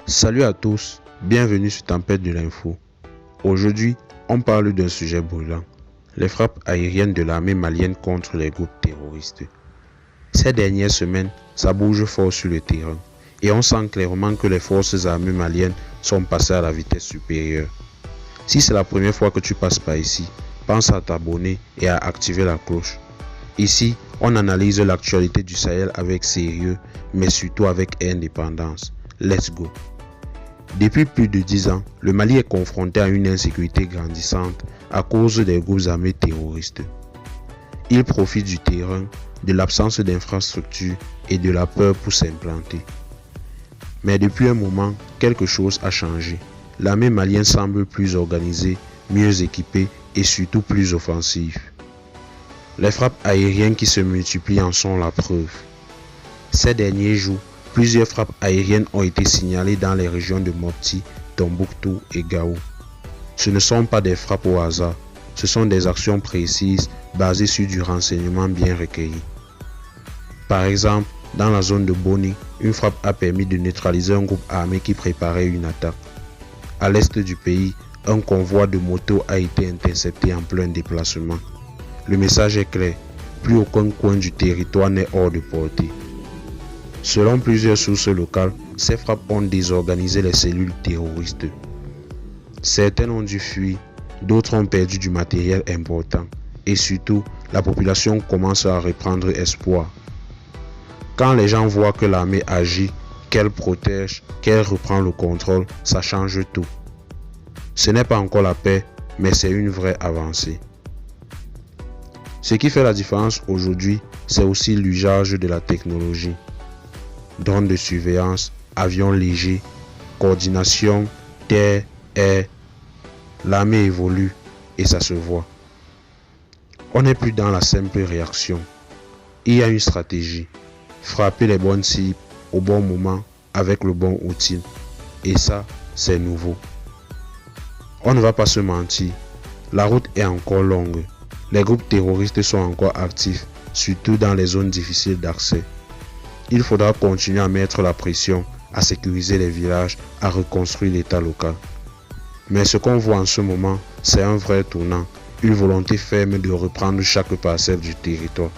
Salut à tous, bienvenue sur Tempête de l'info. Aujourd'hui, on parle d'un sujet brûlant, les frappes aériennes de l'armée malienne contre les groupes terroristes. Ces dernières semaines, ça bouge fort sur le terrain et on sent clairement que les forces armées maliennes sont passées à la vitesse supérieure. Si c'est la première fois que tu passes par ici, pense à t'abonner et à activer la cloche. Ici, on analyse l'actualité du Sahel avec sérieux, mais surtout avec indépendance. Let's go! Depuis plus de 10 ans, le Mali est confronté à une insécurité grandissante à cause des groupes armés terroristes. Ils profitent du terrain, de l'absence d'infrastructures et de la peur pour s'implanter. Mais depuis un moment, quelque chose a changé. L'armée malienne semble plus organisée, mieux équipée et surtout plus offensive. Les frappes aériennes qui se multiplient en sont la preuve. Ces derniers jours, plusieurs frappes aériennes ont été signalées dans les régions de Mopti, Tombouctou et Gao. Ce ne sont pas des frappes au hasard, ce sont des actions précises basées sur du renseignement bien recueilli. Par exemple, dans la zone de Boni, une frappe a permis de neutraliser un groupe armé qui préparait une attaque. À l'est du pays, un convoi de motos a été intercepté en plein déplacement. Le message est clair, plus aucun coin du territoire n'est hors de portée. Selon plusieurs sources locales, ces frappes ont désorganisé les cellules terroristes. Certaines ont dû fuir, d'autres ont perdu du matériel important et surtout, la population commence à reprendre espoir. Quand les gens voient que l'armée agit, qu'elle protège, qu'elle reprend le contrôle, ça change tout. Ce n'est pas encore la paix, mais c'est une vraie avancée. Ce qui fait la différence aujourd'hui, c'est aussi l'usage de la technologie. Drones de surveillance, avions légers, coordination, terre, air. L'armée évolue et ça se voit. On n'est plus dans la simple réaction. Il y a une stratégie. Frapper les bonnes cibles au bon moment avec le bon outil. Et ça, c'est nouveau. On ne va pas se mentir. La route est encore longue. Les groupes terroristes sont encore actifs, surtout dans les zones difficiles d'accès. Il faudra continuer à mettre la pression, à sécuriser les villages, à reconstruire l'État local. Mais ce qu'on voit en ce moment, c'est un vrai tournant, une volonté ferme de reprendre chaque parcelle du territoire.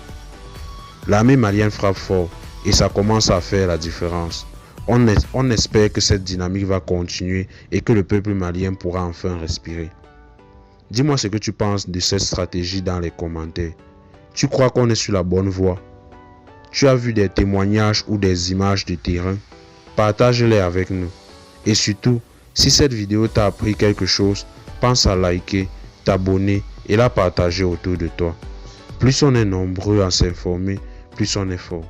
L'armée malienne frappe fort et ça commence à faire la différence. On espère que cette dynamique va continuer et que le peuple malien pourra enfin respirer. Dis-moi ce que tu penses de cette stratégie dans les commentaires. Tu crois qu'on est sur la bonne voie? Tu as vu des témoignages ou des images de terrain? Partage-les avec nous. Et surtout, si cette vidéo t'a appris quelque chose, pense à liker, t'abonner et la partager autour de toi. Plus on est nombreux à s'informer, plus on est fort.